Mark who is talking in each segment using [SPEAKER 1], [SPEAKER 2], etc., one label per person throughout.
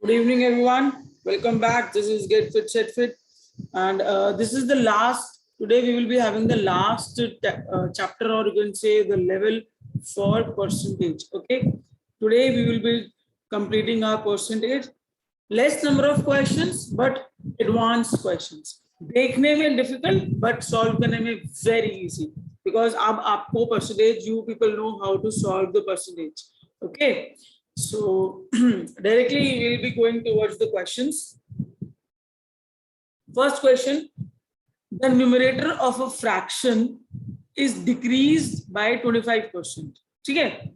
[SPEAKER 1] Good evening, everyone. Welcome back. This is Get Fit, Set Fit, and this is the last. Today we will be having the last chapter, or you can say the level for percentage. Okay. Today we will be completing our percentage. Less number of questions, but advanced questions. देखने में difficult, but solve करने में very easy. Because अब आपको percentage, you people know how to solve the percentage. Okay. So directly we'll be going towards the questions. First question, the numerator of a fraction is decreased by 25%. Okay.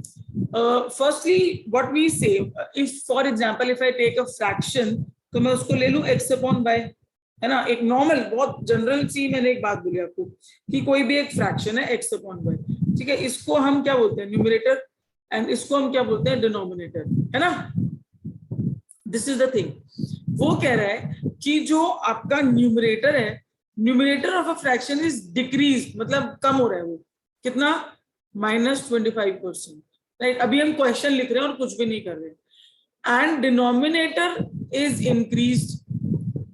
[SPEAKER 1] Firstly, what we say, if for example, if I take a fraction, तो मैं उसको ले लूं x upon y, है ना. एक normal बहुत general सी मैंने एक बात बोली आपको कि कोई भी एक फ्रैक्शन है x upon y, ठीक है. इसको हम क्या बोलते हैं, न्यूमरेटर, एंड इसको हम क्या बोलते हैं, डिनोमिनेटर, है ना. This is the thing. वो कह रहा है कि जो आपका न्यूमरेटर है, numerator of a fraction is decrease, मतलब कम हो रहा है. वो कितना, -25%. राइट. अभी हम क्वेश्चन लिख रहे हैं और कुछ भी नहीं कर रहे. And denominator is increased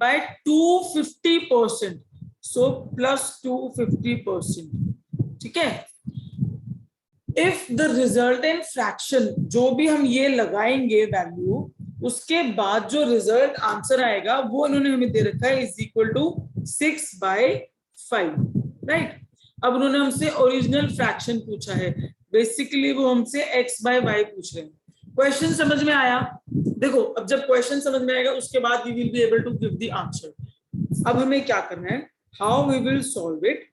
[SPEAKER 1] by 250%. सो +250%. ठीक है. इफ द रिजल्टेंट फ्रैक्शन, जो भी हम ये लगाएंगे वैल्यू, उसके बाद जो रिजल्ट आंसर आएगा वो इन्होंने हमें दे रखा है, इज इक्वल टू 6/5. राइट. अब उन्होंने हमसे ओरिजिनल फ्रैक्शन पूछा है. बेसिकली वो हमसे x/y पूछ रहे हैं. क्वेश्चन समझ में आया? देखो, अब जब क्वेश्चन समझ में आएगा उसके बाद we will be able to give the answer. अब हमें क्या करना है, how we will solve it.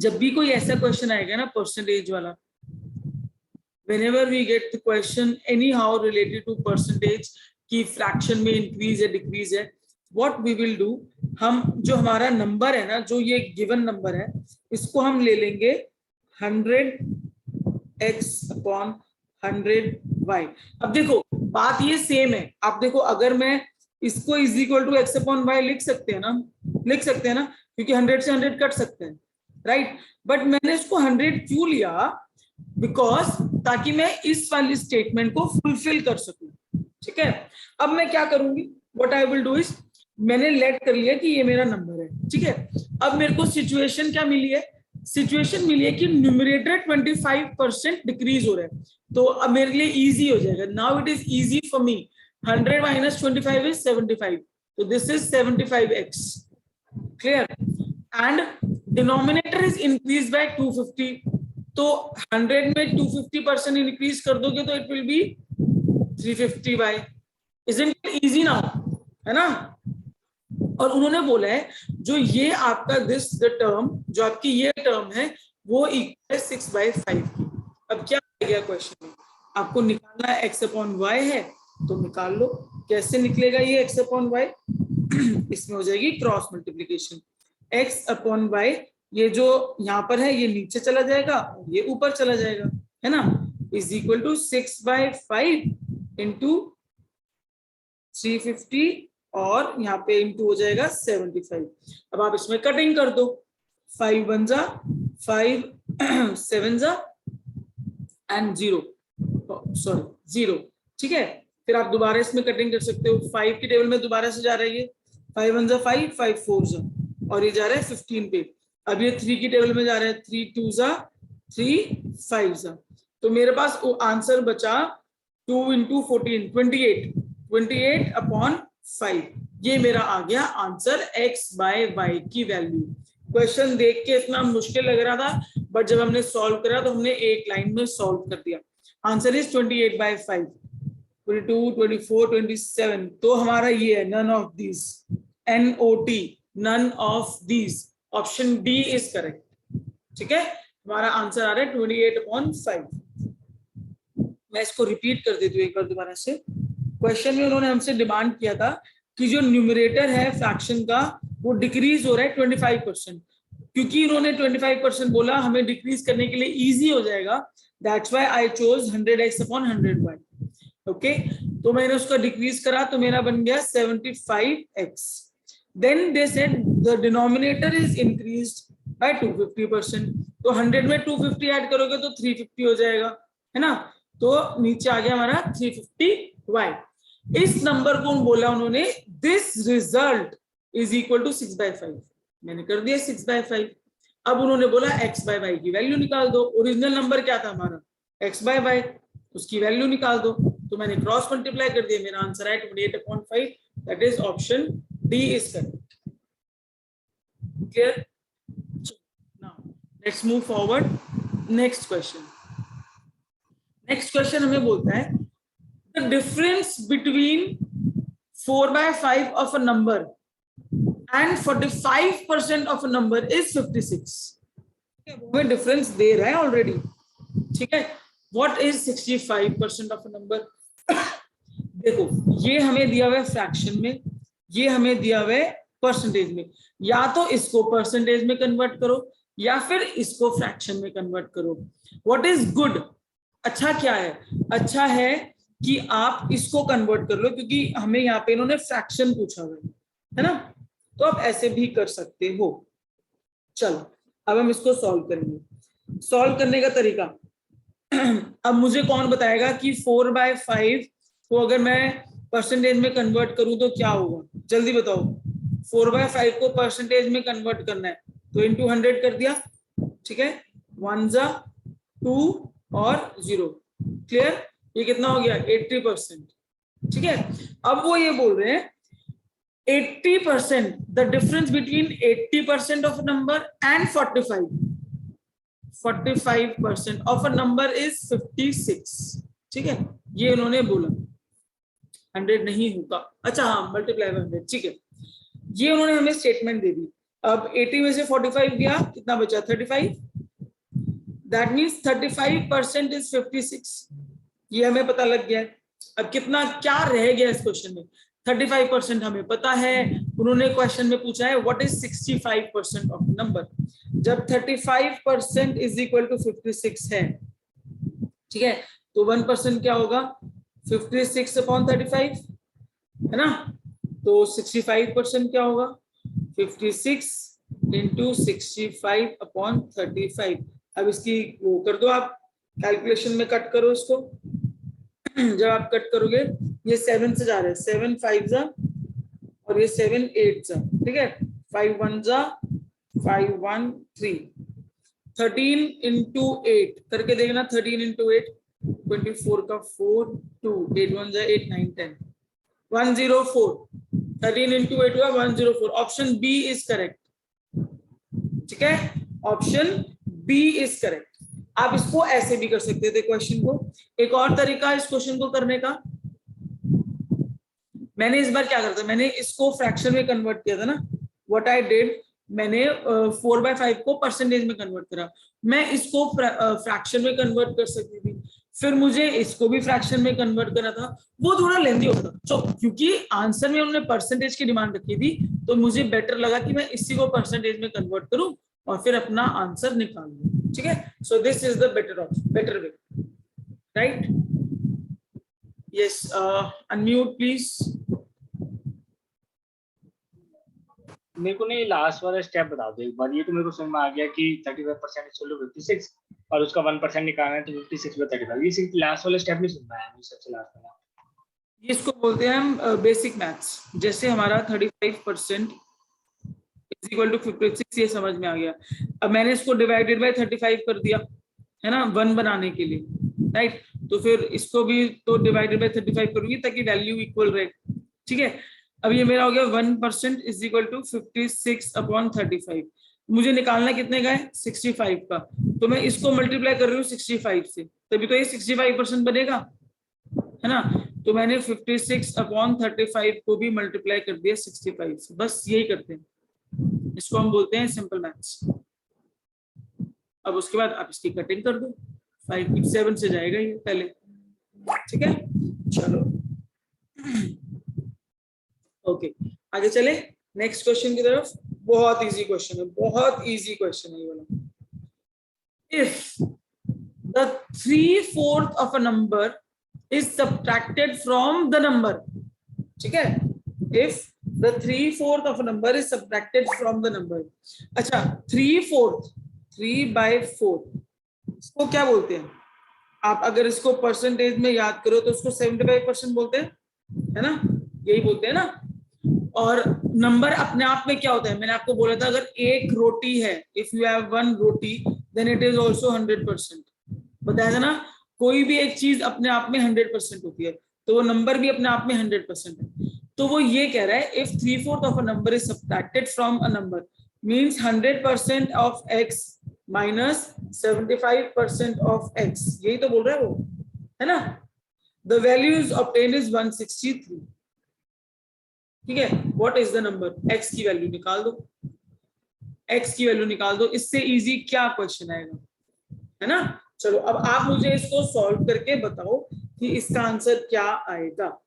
[SPEAKER 1] जब भी कोई ऐसा क्वेश्चन आएगा ना परसेंटेज वाला, whenever we get the question anyhow related to percentage कि फ्रैक्शन में इंक्रीज है डिक्रीज है, what we will do, हम जो हमारा नंबर है ना, जो ये गिवन नंबर है, इसको हम ले लेंगे 100x/100y. अब देखो बात ये सेम है. आप देखो, अगर मैं इसको इज इक्वल टू x/y लिख सकते हैं ना, क्योंकि 100 से 100 कट सकते हैं. राइट. बट मैंने इसको 100 क्यों लिया, बिकॉज ताकि मैं इस वाली स्टेटमेंट को फुलफिल कर सकूं. ठीक है. अब मैं क्या करूंगी, what I will do is, मैंने लेट कर लिया कि ये मेरा नंबर है. ठीक है. अब मेरे को सिचुएशन क्या मिली है, सिचुएशन मिली है कि न्यूमरेटर 25% डिक्रीज हो रहा है. तो अब मेरे लिए इजी हो जाएगा. Now it is easy for me. 100 - 25 is 75. तो this is 75x. Clear. And denominator is increase by 250. तो 100 में 250% इंक्रीज कर दोगे तो it will be 350y. Isn't it easy now, है ना. और उन्होंने बोला है जो ये आपका दिस द टर्म, जो आपकी ये टर्म है, वो इक्वल है 6/5 की. अब क्या आ गया क्वेश्चन में, आपको निकालना है x/y है, तो निकाल लो. कैसे निकलेगा ये x/y, इसमें हो जाएगी क्रॉस मल्टीप्लीकेशन. x/y, ये जो यहाँ पर है ये नीचे चला जाएगा और ये ऊपर चला जाएगा, है ना. इज इक्वल टू 6/5 इंटू 350 और यहाँ पे इंटू हो जाएगा 75. अब आप इसमें कटिंग कर दो. 5 1 जा 5 7 जा एंड 0, सॉरी 0. ठीक है. फिर आप दोबारा इसमें कटिंग कर सकते हो. 5 की टेबल में दोबारा से जा रहा है ये. 5 1 जा 5, 5 4 जा, और ये जा रहा है 15 पे. अब ये 3 की टेबल में जा रहा है. 3 2 जा 3 5 जा. तो मेरे पास आंसर बचा 2 × 14 28/5. ये मेरा आ गया आंसर x/y की वैल्यू. क्वेश्चन देख के इतना मुश्किल लग रहा था, बट जब हमने सॉल्व करा तो हमने एक लाइन में सॉल्व कर दिया. Answer is 28/5. 22 24 27. तो हमारा ये है none of these. NOT, none of these. Option D is correct. ठीक है. हमारा आंसर आ रहा है 28/5. मैं इसको रिपीट कर देती हूँ एक बार दोबारा से. क्वेश्चन में उन्होंने हमसे डिमांड किया था कि जो न्यूमरेटर है फ्रैक्शन का, वो डिक्रीज हो रहा है 25%. क्योंकि उन्होंने 25% बोला, हमें डिक्रीज करने के लिए इजी हो जाएगा. That's why I chose 100x/100y. Okay. तो मैंने उसका डिक्रीज करा तो मेरा बन गया 75x. Then they said the denominator is increased by 250%. तो 100 में 250 ऐड करोगे तो 350 हो जाएगा, है ना. तो नीचे आ गया हमारा 350y. इस नंबर को बोला उन्होंने this result is equal to 6/5, मैंने कर दिया 6/5। अब उन्होंने बोला x/y की वैल्यू निकाल दो, ओरिजिनल नंबर क्या था हमारा x/y, उसकी वैल्यू निकाल दो, तो मैंने क्रॉस मल्टीप्लाई कर दिया, मेरा आंसर है 28/5, that is option D is correct. Clear? Now let's move forward, next question. Next question हमें बोलता है the difference between 4/5 of a number and 45% of a number is 56। हमें डिफरेंस दे रहा है ऑलरेडी, ठीक है। What is 65% of a number? देखो ये हमें दिया हुआ है फ्रैक्शन में, ये हमें दिया हुआ है परसेंटेज में, या तो इसको परसेंटेज में कन्वर्ट करो या फिर इसको फ्रैक्शन में कन्वर्ट करो। What is good? अच्छा क्या है? अच्छा है कि आप इसको कन्वर्ट कर लो, क्योंकि हमें यहाँ पे इन्होंने फ्रैक्शन पूछा हुआ है ना, तो आप ऐसे भी कर सकते हो। चलो अब हम इसको सॉल्व करेंगे। सॉल्व करने का तरीका अब मुझे कौन बताएगा कि 4/5 को अगर मैं परसेंटेज में कन्वर्ट करूं तो क्या होगा? जल्दी बताओ। 4/5 को परसेंटेज में कन्वर्ट करना है तो इंटू 100 कर दिया, ठीक है, 1 जा 2 और 0। क्लियर? ये कितना हो गया? 80%। ठीक है, अब वो ये बोल रहे हैं 80%, the difference between 80% of a number and 45% of a number is 56। ठीक है, ये उन्होंने बोला 100 नहीं होगा, अच्छा हाँ मल्टीप्लाई बाय 100, ठीक है, ये उन्होंने हमें स्टेटमेंट दे दी। अब 80 में से 45 गया, कितना बचा? 35। दैट मीन्स 35% इज 56, ये हमें पता लग गया। अब कितना क्या रह गया इस क्वेश्चन में? 35% हमें पता है, उन्होंने क्वेश्चन में पूछा है व्हाट इज 65% ऑफ नंबर। जब 35% इज इक्वल टू 56 है, ठीक है, तो 1% क्या होगा? 56/35 है ना, तो 65% क्या होगा? 56 इंटू 65/35। अब इसकी वो कर दो आप, कैलकुलेशन में कट करो इसको। जब आप कट करोगे, ये 7 से जा रहे हैं, 7 5 जा और ये 7 8 जा, ठीक है, 5 1 जा 5 1 3, 13 इंटू 8 करके देखना, 13 इंटू 8 24 का 4 2 8 1 जा 8 9 10 104, 13 इंटू 8 हुआ 104। ऑप्शन बी इज करेक्ट, ठीक है, ऑप्शन बी इज करेक्ट। आप इसको ऐसे भी कर सकते थे क्वेश्चन को। एक और तरीका इस क्वेश्चन को करने का, मैंने इस बार क्या करता, मैंने इसको फ्रैक्शन में कन्वर्ट किया था ना, व्हाट आई डिड, मैंने 4/5 को परसेंटेज में कन्वर्ट करा। मैं इसको फ्रैक्शन में कन्वर्ट कर सकती थी, फिर मुझे इसको भी फ्रैक्शन में कन्वर्ट करना था, वो थोड़ा लेंथी होता। तो क्योंकि आंसर में उन्होंने परसेंटेज की डिमांड रखी थी, तो मुझे बेटर लगा कि मैं इसी को परसेंटेज में कन्वर्ट करूं और फिर अपना आंसर निकाल लूं। ठीक है, so this is the better way, right? Yes, unmute please.
[SPEAKER 2] मेरे को नहीं लास्ट वाला स्टेप बता दो एक बार। ये तो मेरे को समझ में आ गया कि 35% इक्वल टू 56 और उसका 1% निकालना है तो 56/35। ये सिर्फ लास्ट वाला स्टेप नहीं सुन पाया मैं, सबसे लास्ट वाला।
[SPEAKER 1] इसको बोलते हैं हम बेसिक मैथ्स। जैसे हमारा 35% इज इक्वल टू 56, ये समझ में आ गया। अब मैंने इसको डिवाइडेड बाय 35 कर दिया है ना, 1 बनाने के लिए, राइट? तो फिर इसको भी तो डिवाइडेड बाय 35 करूंगी ताकि वैल्यू इक्वल रहे। ठीक है, अब ये मेरा हो गया 1% इज इक्वल टू 56/35। मुझे निकालना कितने का है? 65 का, तो मैं इसको मल्टीप्लाई कर रही हूँ 65 से, तभी तो ये 65% बनेगा, है ना। तो मैंने 56/35 को भी मल्टीप्लाई कर दिया 65 से। बस यही करते हैं, इसको हम बोलते हैं सिंपल मैथ्स। अब उसके बाद आप इसकी कटिंग कर दो, 5 7 से जाएगा ये पहले, ठीक है। चलो ओके, आगे चले नेक्स्ट क्वेश्चन की तरफ। बहुत इजी क्वेश्चन है, बहुत इजी क्वेश्चन है ये वाला। If the 3/4 of a number is subtracted from the number, ठीक है, if the 3/4 of a number is subtracted from the number। अच्छा, 3/4, 3/4 इसको क्या बोलते हैं? आप अगर इसको परसेंटेज में याद करो तो उसको 75% बोलते हैं, है ना, यही बोलते हैं ना। और नंबर अपने आप में क्या होता है, मैंने आपको बोला था अगर एक रोटी है, if you have one roti then it is also 100%, बताया था ना। कोई भी एक चीज अपने आप में 100% होती है, तो वो नंबर भी अपने आप में 100% है। तो वो ये कह रहा है if 3/4 of a number is subtracted from a number means 100% of x minus 75% of x, यही तो बोल रहा है वो, है ना। The value is obtained is 163, ठीक है। What is the number, x की वैल्यू निकाल दो, x की वैल्यू निकाल दो, इससे इजी क्या क्वेश्चन आएगा, है ना। चलो अब आप मुझे इसको सॉल्व करके बताओ कि इसका आंसर क्या आएगा।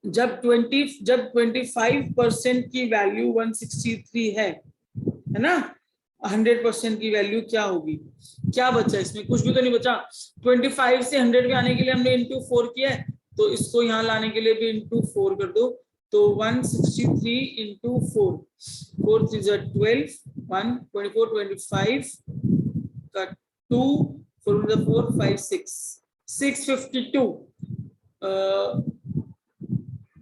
[SPEAKER 1] जब 25% की वैल्यू 163 है ना, 100% की वैल्यू क्या होगी, क्या बचा इसमें, कुछ भी तो नहीं बचा। 25 से 100 में आने के लिए हमने इंटू 4 किया है, तो इसको यहाँ लाने के लिए भी इंटू 4 कर दो, तो 163 इंटू 4, 4 3 12, 1 24 25 का 2 4 4 5 6 652,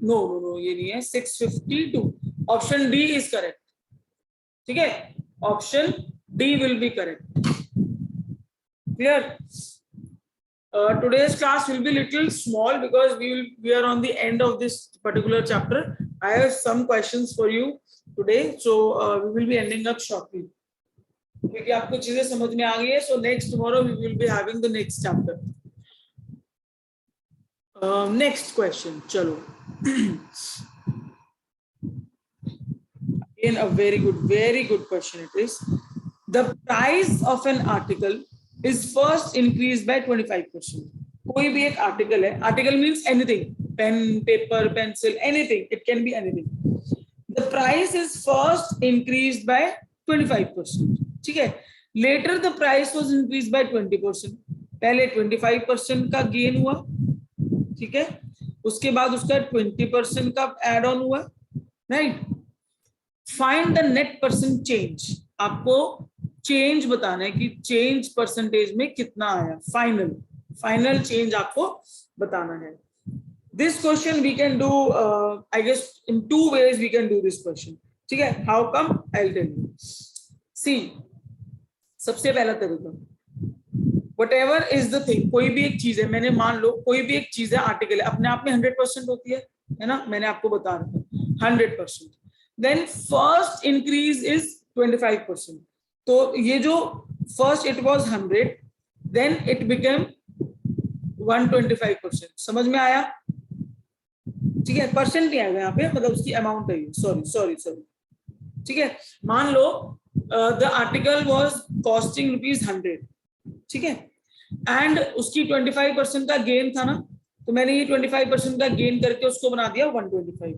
[SPEAKER 1] नो नो नो ये नहीं है, 652, ऑप्शन डी इज करेक्ट, ठीक है, option D will be correct. Clear? Today's class will be little small because we are on the end of this particular chapter. I have some questions for you today, so we will be ending up shortly. क्योंकि आपको चीजें समझ में आ गई है, so next tomorrow we will be having the next chapter. Next question, चलो. Again a very good question it is. The price of an article is first increased by 25%. कोई भी एक आर्टिकल है, article means anything, pen paper pencil anything, it can be anything. The price is first increased by 25%, ठीक है। Later the price was increased by 20%, पहले 25% का gain हुआ, ठीक है, उसके बाद उसका 20% का एड ऑन हुआ, right. Find the net percent change, आपको चेंज बताना है कि चेंज परसेंटेज में कितना आया, फाइनल चेंज आपको बताना है। This question we can do I guess in 2 ways we can do this question, ठीक है। How come, I will tell you. See, सबसे पहला तरीका, व्हाटएवर इज द थिंग, कोई भी एक चीज है, मैंने मान लो कोई भी एक चीज है, आर्टिकल है, अपने आप में 100% होती है ना, मैंने आपको बता रखा 100%, देन फर्स्ट इंक्रीज इज 25%, तो ये जो first it was 100 then it became 125%, समझ में आया, ठीक है। परसेंट नहीं आएगा यहाँ पे, मतलब उसकी अमाउंट है, सॉरी, ठीक है। मान लो द आर्टिकल वाज कॉस्टिंग ₹100, ठीक है, एंड उसकी 25% का गेन था ना, तो मैंने ये 25% का गेन करके उसको बना दिया 125।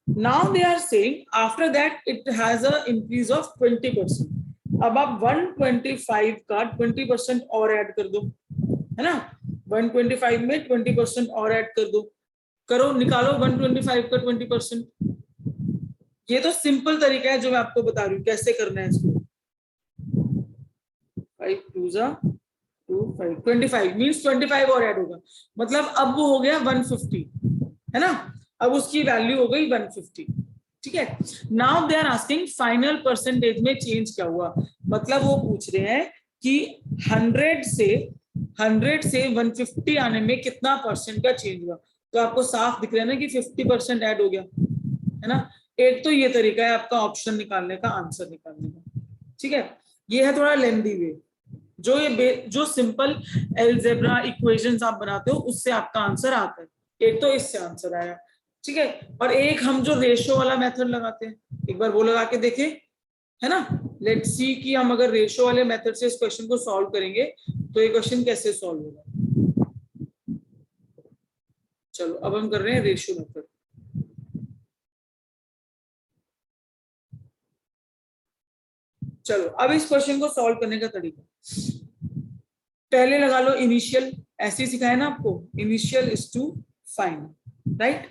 [SPEAKER 1] Now they are saying after that it has a increase of 20%, अब आप 125 का 20% और ऐड कर दो, है ना, 125 में 20% और ऐड कर दो, करो, निकालो 125 का 20%। ये तो सिंपल तरीका है जो मैं आपको बता रही हूँ कैसे करना है इसको। 5 2 2 5 25 मींस 25 और ऐड होगा, मतलब अब वो हो गया 150, है ना, अब उसकी वैल्यू हो गई 150, ठीक है। Now they are asking final percentage में चेंज क्या हुआ, मतलब वो पूछ रहे हैं कि 100 से 150 आने में कितना परसेंट का चेंज हुआ, तो आपको साफ दिख रहा है ना कि 50% ऐड हो गया, है ना। एक तो ये तरीका है आपका ऑप्शन निकालने का, आंसर निकालने का, ठीक है। ये है थोड़ा लेंदी वे, जो सिंपल अलजेब्रा इक्वेशंस आप बनाते हो उससे आपका आंसर आता है, एक तो इससे आंसर आया, ठीक है। और एक हम जो रेशो वाला मेथड लगाते हैं, एक बार वो लगा के देखें, है ना। लेट्स सी कि हम अगर रेशो वाले मेथड से इस क्वेश्चन को सॉल्व करेंगे तो ये क्वेश्चन कैसे सॉल्व होगा। चलो अब हम कर रहे हैं रेशो मेथड। चलो अब इस क्वेश्चन को सॉल्व करने का तरीका, पहले लगा लो इनिशियल, ऐसे ही सिखाया ना आपको, initial is to find, right.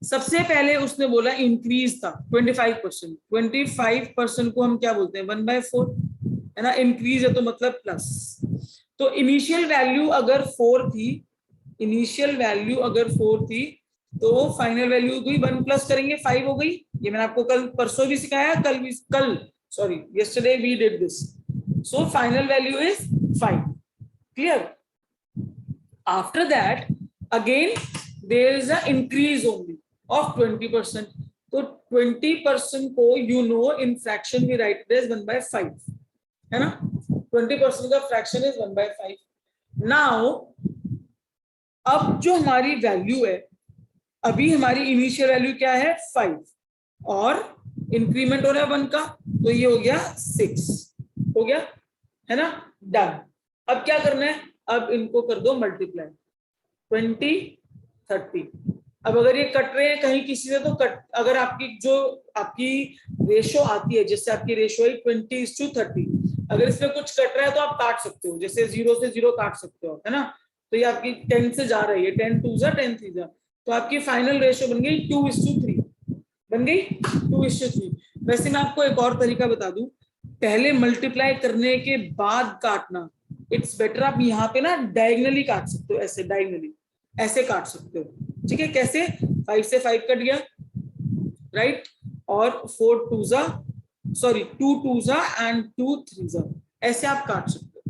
[SPEAKER 1] सबसे पहले उसने बोला इंक्रीज था 25%, 25% को हम क्या बोलते हैं 1/4, है ना, इंक्रीज है तो मतलब प्लस, तो इनिशियल वैल्यू अगर 4 थी इनिशियल वैल्यू अगर 4 थी तो फाइनल वैल्यू हुई 1 प्लस करेंगे 5 हो गई। ये मैंने आपको कल परसों भी सिखाया, कल sorry yesterday we did this. So final value is 5. Clear? After that again there is an increase only of 20%. तो 20% को you know in fraction we write it as 1/5 है ना। 20% का फ्रैक्शन इज 1/5. नाउ अब जो हमारी वैल्यू है, अभी हमारी इनिशियल वैल्यू क्या है 5 और इंक्रीमेंट हो रहा है 1 का, तो ये हो गया 6 हो गया है ना। डन। अब क्या करना है, अब इनको कर दो मल्टीप्लाई 20 30। अब अगर ये कट रहे हैं कहीं किसी से तो कट, अगर आपकी जो आपकी रेशो आती है, जैसे आपकी रेशो है 20:30, अगर इसमें कुछ कट रहा है तो आप काट सकते हो, जैसे 0 से 0 काट सकते हो है ना। तो ये आपकी 10 से जा रही है, 10 2 10 3 तो आपकी फाइनल रेशो बन गई 2:3 बन गई 2:3। वैसे मैं आपको एक और तरीका बता दूं, पहले मल्टीप्लाई करने के बाद काटना इट्स बेटर। आप यहाँ पे ना डायगनली काट सकते हो, ऐसे डायगनली ऐसे काट सकते हो, ठीक है। कैसे, 5 से 5 कट गया राइट, और 4 2 सॉरी 2 2 एंड 2 3 ऐसे आप काट सकते हो।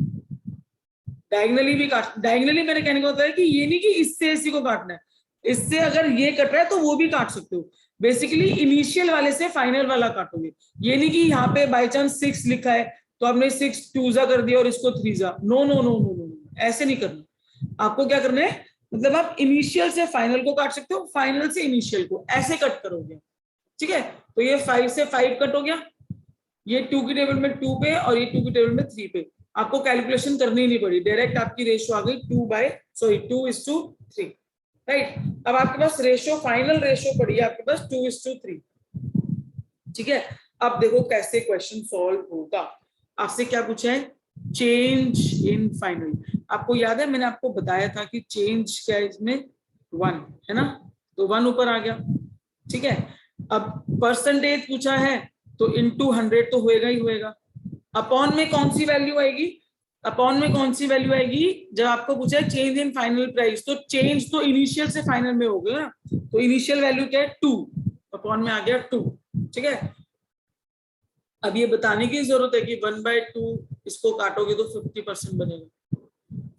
[SPEAKER 1] डायगनली भी काट, डायगनली मैंने कहने का मतलब है कि ये नहीं कि इससे इसी को काटना है, इससे अगर ये कट रहा है तो वो भी काट सकते हो। बेसिकली इनिशियल वाले से फाइनल वाला काटोगे, ये नहीं कि यहाँ पे बाय चांस 6 लिखा है तो आपने 6 2 कर दिया और इसको 3 no no no no no, ऐसे नहीं करना। आपको क्या करना है, मतलब आप इनिशियल से फाइनल को काट सकते हो, फाइनल से इनिशियल को ऐसे कट करोगे, ठीक है। तो ये 5 से 5 कट हो गया, ये 2 की टेबल में 2 पे और ये 2 की टेबल में 3 पे। आपको कैलकुलेशन करनी नहीं पड़ी, डायरेक्ट आपकी रेशो आ गई 2:3 राइट। अब आपके पास रेशो, फाइनल रेशो पड़ी है आपके पास 2:3, ठीक है। अब देखो कैसे क्वेश्चन सॉल्व होगा। आपसे क्या पूछा है, चेंज इन फाइनल। आपको याद है मैंने आपको बताया था कि चेंज क्या है इसमें, 1 है ना, तो 1 ऊपर आ गया, ठीक है। अब परसेंटेज पूछा है तो इनटू 100 तो होएगा ही होएगा। अपॉन में कौन सी वैल्यू आएगी, अपॉन में कौन सी वैल्यू आएगी, जब आपको पूछा है चेंज इन फाइनल प्राइस, तो चेंज तो इनिशियल से फाइनल में हो गया ना, तो इनिशियल वैल्यू क्या है 2, अपॉन में आ गया 2, ठीक है। अब ये बताने की जरूरत है कि 1/2 इसको काटोगे तो 50% बनेगा।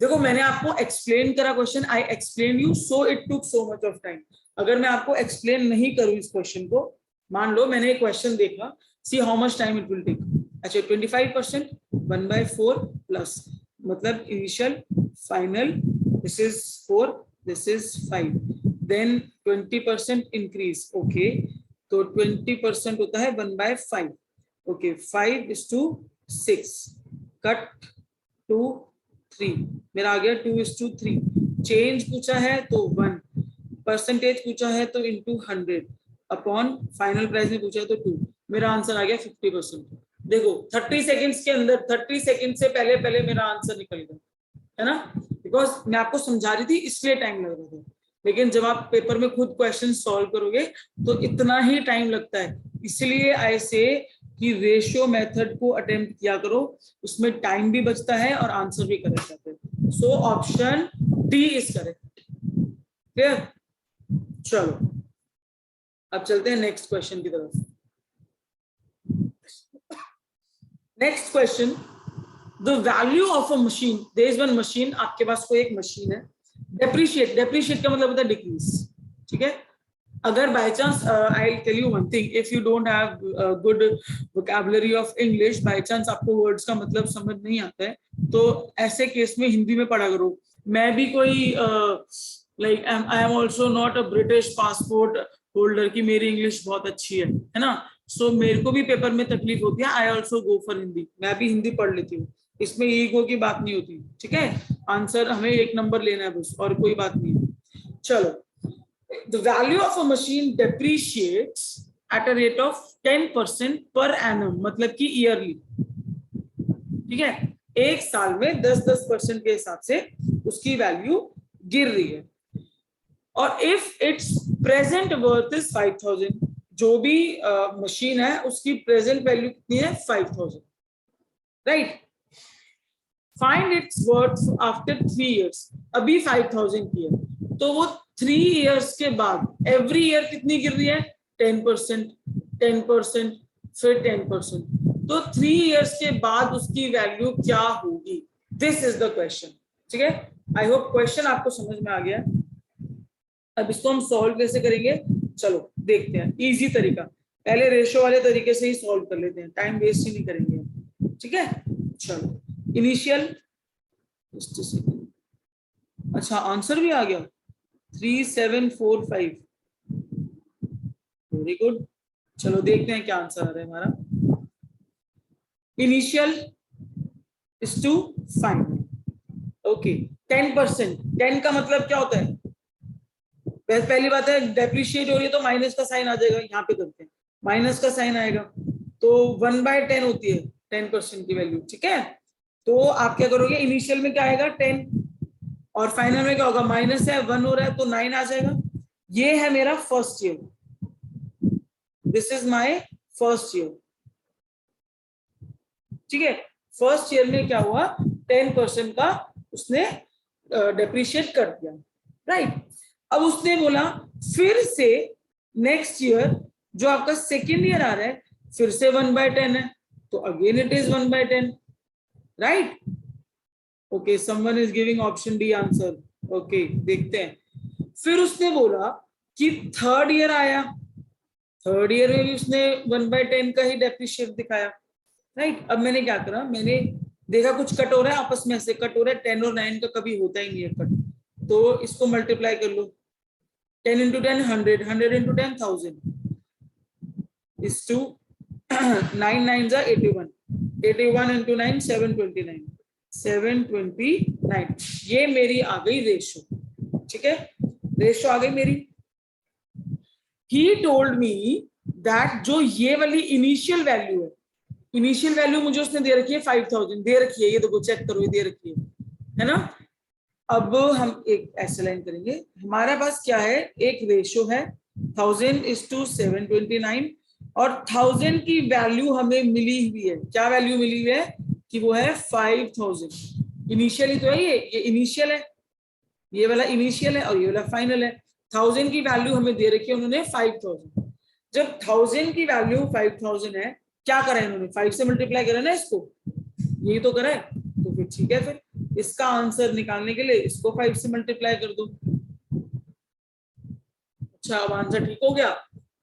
[SPEAKER 1] देखो मैंने आपको एक्सप्लेन करा question, I explain you so it took so much of time. अगर मैं आपको एक्सप्लेन नहीं करूं इस क्वेश्चन को, मान लो मैंने एक क्वेश्चन देखा, see how much time it will take. अच्छा 25% 1/4 प्लस, मतलब initial final, this is 4 this is 5, then 20% increase, okay. तो 20% होता है 1/5, ओके 5:6 कट 2 3, मेरा आ गया 2:3। चेंज पूछा है तो 1, परसेंटेज पूछा है तो इनटू 100, अपॉन फाइनल प्राइस में पूछा है तो 2, मेरा आंसर आ गया 50%। देखो 30 सेकंड्स के अंदर, 30 सेकंड से पहले पहले मेरा आंसर निकल गया, है ना। बिकॉज मैं आपको समझा रही थी इसलिए टाइम लग रहा था, लेकिन जब आप पेपर में खुद क्वेश्चन सॉल्व करोगे तो इतना ही टाइम लगता है। इसलिए ऐसे कि रेशियो मेथड को अटेम्प्ट किया करो, उसमें टाइम भी बचता है और आंसर भी करेक्ट आते हैं। So option D is correct, clear. चलो अब चलते हैं नेक्स्ट क्वेश्चन की तरफ। Next question, the value of a machine, there is one machine, आपके पास कोई एक मशीन है, डेप्रिशिएट, डेप्रिशिएट का मतलब होता है डिक्रीज, ठीक है। अगर by chance I will tell you one thing, if you don't have good vocabulary of English, by chance आपको वर्ड्स का मतलब समझ नहीं आता है, तो ऐसे केस में हिंदी में पढ़ा करो। मैं भी कोई like I am also not a British passport holder की मेरी इंग्लिश बहुत अच्छी है ना। सो मेरे को भी पेपर में तकलीफ होती है, I also go for Hindi, मैं भी हिंदी पढ़ लेती हूँ, इसमें ईगो की बात नहीं होती, ठीक है। आंसर हमें 1 नंबर लेना है बस, और कोई बात नहीं है। चलो, the value of a machine depreciates at a rate of 10% per annum, मतलब कि ईयरली, ठीक है। एक साल में 10% के हिसाब से उसकी वैल्यू गिर रही है। और if it's present worth is 5000, जो भी मशीन है उसकी प्रेजेंट वैल्यू कितनी है 5000, right. Find its worth after 3 years। अभी 5000 की है, तो वो 3 years के बाद एवरी ईयर कितनी गिर रही है? 10%, 10%, फिर 10%। तो 3 years के बाद उसकी वैल्यू क्या होगी? This is the question. ठीक है, आई होप क्वेश्चन आपको समझ में आ गया। अब इसको हम सॉल्व कैसे करेंगे, चलो देखते हैं। इजी तरीका, पहले रेशो वाले तरीके से ही सॉल्व कर लेते हैं, टाइम वेस्ट ही नहीं करेंगे। ठीक है, चलो इनिशियल, अच्छा आंसर भी आ गया 3745। वेरी गुड, चलो देखते हैं क्या आंसर आ रहा है हमारा। Initial is to find, okay 10%। 10 का मतलब क्या होता है? पहली बात है डेप्रिशिएट हो रही है तो माइनस का साइन आ जाएगा, यहाँ पे करते हैं माइनस का साइन आएगा, तो 1/10 होती है 10% की वैल्यू। ठीक है, तो आप क्या करोगे, इनिशियल में क्या आएगा 10 और फाइनल में क्या होगा, माइनस है 1 हो रहा है तो 9 आ जाएगा। ये है मेरा first year, this is my first year. ठीक है, फर्स्ट ईयर में क्या हुआ, 10% का उसने डेप्रिशिएट कर दिया, राइट। अब उसने बोला फिर से नेक्स्ट ईयर जो आपका सेकेंड ईयर आ रहा है फिर से 1/10 है, तो again it is 1/10, right. Okay, someone is giving option D answer. Okay, देखते हैं। फिर उसने बोला कि थर्ड ईयर आया, थर्ड ईयर में भी उसने 1/10 का ही डेप्रिशिएट दिखाया, राइट। अब मैंने क्या करा, मैंने देखा कुछ कट हो रहा है आपस में, से कट हो रहा है 10 और 9 का कभी होता ही नहीं है कट, तो इसको मल्टीप्लाई कर लो, 10 into 10 100, 100 into 10 1000 is to 9 9s are 81, 81 into 9 729, 729। ये मेरी आ गई रेशो। ठीक है, रेशो आ गई मेरी। He told me that जो ये वाली इनिशियल वैल्यू है, इनिशियल वैल्यू मुझे उसने दे रखी है 5000, दे रखी है, ये देखो चेक करो, ये दे रखी है ना। अब हम एक ऐसे लाइन करेंगे, हमारे पास क्या है, एक रेशो है 1000:729 और 1000 की वैल्यू हमें मिली हुई है, क्या वैल्यू मिली हुई है कि वो है 5000। इनिशियली तो है, ये इनिशियल है, ये वाला इनिशियल है और ये वाला फाइनल है। 1000 की वैल्यू हमें दे रखी है उन्होंने 5000। जब 1000 की वैल्यू 5000 है, क्या करा है इन्होंने, 5 से मल्टीप्लाई करा ना इसको, यही तो करा है, तो फिर ठीक है, फिर इसका आंसर निकालने के लिए इसको 5 से मल्टीप्लाई कर दो। अच्छा, अब आंसर ठीक हो गया।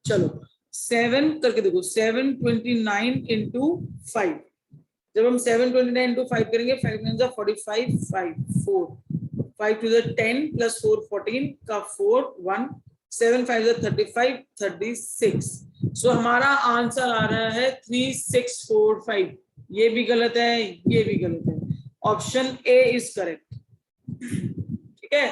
[SPEAKER 1] चलो 7 करके देखो, 729 into 5। जब हम 729 into 5 करेंगे, 5 9 जा 45, 5 4 5 to the 10 plus 4 14 का 4 1 7 5 जा 35 36। सो हमारा आंसर आ रहा है 3645। ये भी गलत है, ये भी गलत है, ऑप्शन ए इज करेक्ट। ठीक है,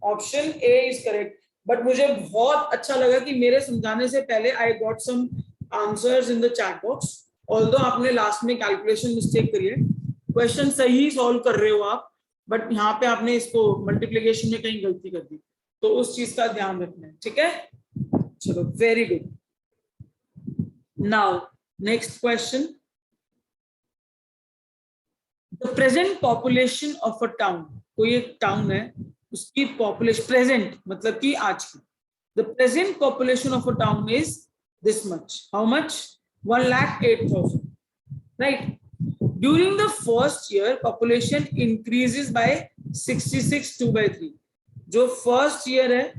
[SPEAKER 1] option A is correct. But मुझे बहुत अच्छा लगा कि मेरे समझाने से पहले I got some answers in the chat box. Although आपने लास्ट में कैलकुलेशन मिस्टेक करी है, क्वेश्चन सही सॉल्व कर रहे हो आप, बट यहाँ पे आपने इसको मल्टीप्लिकेशन में कहीं गलती कर दी, तो उस चीज का ध्यान रखना है। ठीक है, चलो very good. Now next question, the present population of a town, कोई एक टाउन है उसकी पॉपुलेशन, प्रेजेंट मतलब कि आज की, the present population of a town is this much, how much, 1,08,000, right. During the first year population increases by 66 2/3। जो first year है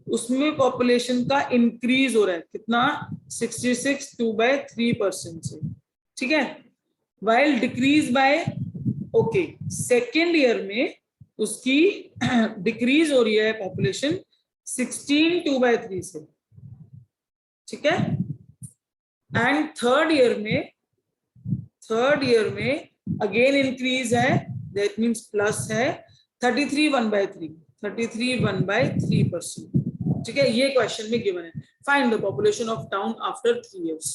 [SPEAKER 1] उसमें पॉपुलेशन का इंक्रीज हो रहा है, कितना, 66 2/3% से। ठीक है, while decrease by, okay, second year में उसकी डिक्रीज हो रही है पॉपुलेशन 16 2/3 से। ठीक है, एंड थर्ड ईयर में अगेन इंक्रीज है, दैट मींस प्लस है 33 1/3, 33 1/3%। ठीक है, ये क्वेश्चन में गिवन है, find the population of town after 3 years।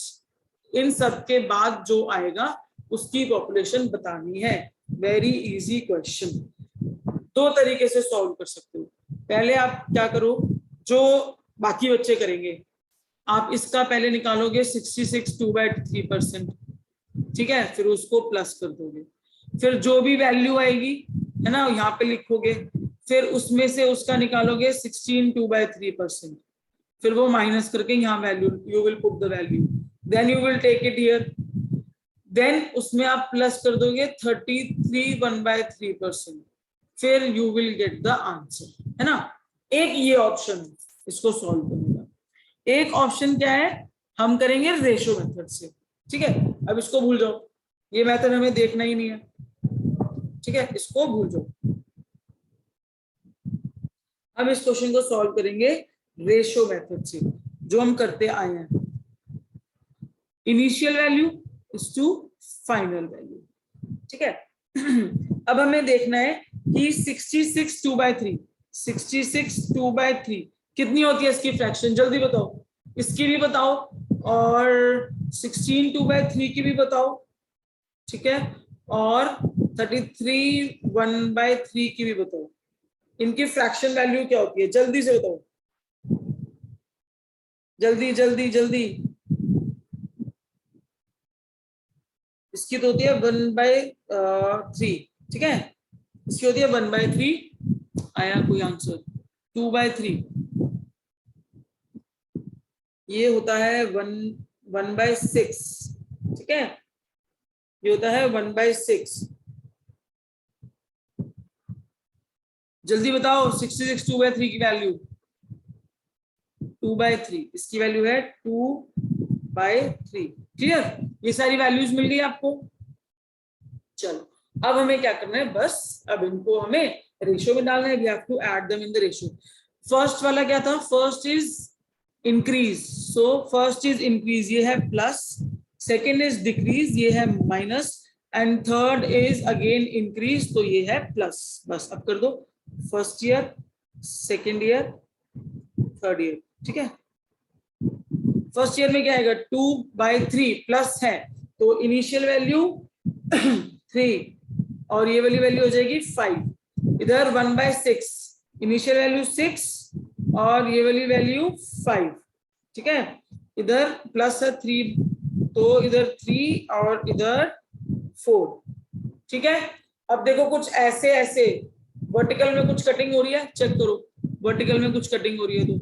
[SPEAKER 1] इन सब के बाद जो आएगा उसकी पॉपुलेशन बतानी है। वेरी इजी क्वेश्चन, दो तरीके से सॉल्व कर सकते हो। पहले आप क्या करो, जो बाकी बच्चे करेंगे, आप इसका पहले निकालोगे 66 2/3%, ठीक है, फिर उसको प्लस कर दोगे, फिर जो भी वैल्यू आएगी है ना यहाँ पे लिखोगे, फिर उसमें से उसका निकालोगे 16 2/3%, फिर वो माइनस करके यहाँ value you will put the value, then you will take it here, then उसमें आप प्लस कर दोगे 33 1/3%, फिर you will get the answer, है ना। एक ये ऑप्शन इसको सॉल्व करने का, एक ऑप्शन क्या है, हम करेंगे रेशो मेथड से, ठीक है। अब इसको भूल जाओ, ये मेथड हमें देखना ही नहीं है, ठीक है, इसको भूल जाओ। हम इस क्वेश्चन को सॉल्व करेंगे रेशो मेथड से, जो हम करते आए हैं, initial value is to final value, ठीक है। अब हमें देखना है कि 66 2/3, 66 2/3 कितनी होती है इसकी फ्रैक्शन, जल्दी बताओ, इसकी भी बताओ और 16 2/3 की भी बताओ, ठीक है, और 33 1/3 की भी बताओ। इनकी फ्रैक्शन वैल्यू क्या होती है, जल्दी से बताओ, जल्दी जल्दी जल्दी। इसकी तो होती है 1/3, ठीक है, इसकी होती है 1/3। आया कोई आंसर? 2/3 ये होता है 1/6, ठीक है, ये होता है 1/6। जल्दी बताओ 66 2/3 की वैल्यू 2/3, इसकी वैल्यू है 2/3। क्लियर, ये सारी वैल्यूज मिल गई आपको। चलो अब हमें क्या करना है, बस अब इनको हमें रेशियो में डालना है, we have to add them in the ratio. First वाला क्या था, first is increase, so first is increase, ये है प्लस, सेकेंड इज डिक्रीज, ये है minus, and third is again increase, तो ये है प्लस। बस अब कर दो, first year, second year, third year, ठीक है। फर्स्ट ईयर में क्या आएगा, 2/3 प्लस है, तो इनिशियल वैल्यू 3 और ये वाली वैल्यू हो जाएगी 5, इधर 1/6, इनिशियल वैल्यू 6 और ये वाली वैल्यू 5, ठीक है, इधर प्लस है 3, तो इधर 3 और इधर 4, ठीक है। अब देखो कुछ ऐसे ऐसे वर्टिकल में कुछ कटिंग हो रही है, चेक करो, वर्टिकल में कुछ कटिंग हो रही है तो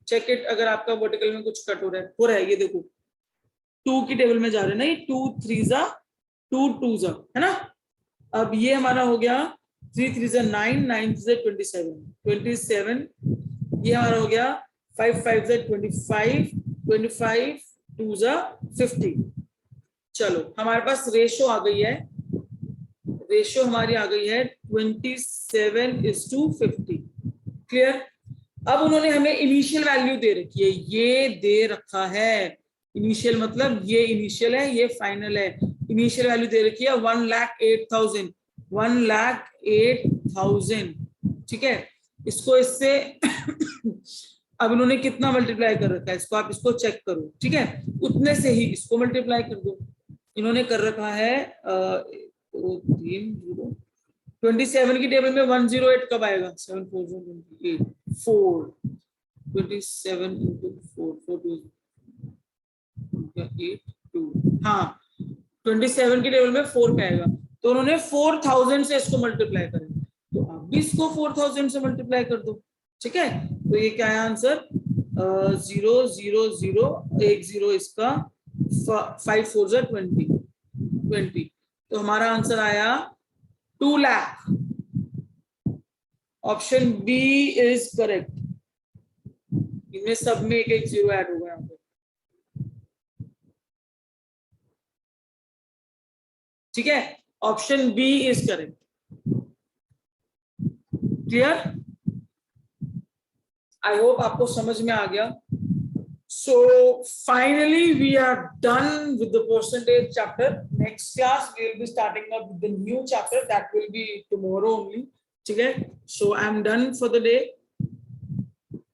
[SPEAKER 1] चेक इट, अगर आपका वर्टिकल में कुछ कट हो रहा है, ये देखो 2 की टेबल में जा रहे हैं ना, ये 2 3 2 2 है ना। अब ये हमारा हो गया 3 3 9 9 27 27, ये हमारा हो गया 5 5 25 25 2 50। चलो हमारे पास रेशो आ गई है, रेशो हमारी आ गई है 27:50। क्लियर। अब उन्होंने हमें इनिशियल वैल्यू दे रखी है, ये दे रखा है, इनिशियल मतलब ये इनिशियल है, ये फाइनल है। इनिशियल वैल्यू दे रखी है 1,08,000, 1,08,000, ठीक है। इसको इससे अब इन्होंने कितना मल्टीप्लाई कर रखा है, इसको आप इसको चेक करो, ठीक है, उतने से ही इसको मल्टीप्लाई कर दो। इन्होंने कर रखा है 27 की टेबल में 108 कब आएगा, 7 4 28 4 27 into 4 4 2 8 2, हाँ 27 की टेबल में 4 पे आएगा, तो उन्होंने 4000 से इसको मल्टीप्लाई करें, तो आप भी इसको 4000 से मल्टीप्लाई कर दो, ठीक है। तो ये क्या है आंसर, 0 0 0 1 0, इसका 5 4 20, तो हमारा आंसर आया 2 lakh. Option B is correct. इनमें सब में एक एक जीरो ऐड होगा यहाँ पे, ठीक है, option B is correct. Clear, I hope आपको समझ में आ गया। So finally we are done with the percentage chapter. Next class we will be starting up with the new chapter that will be tomorrow only. Okay, so I'm done for the day.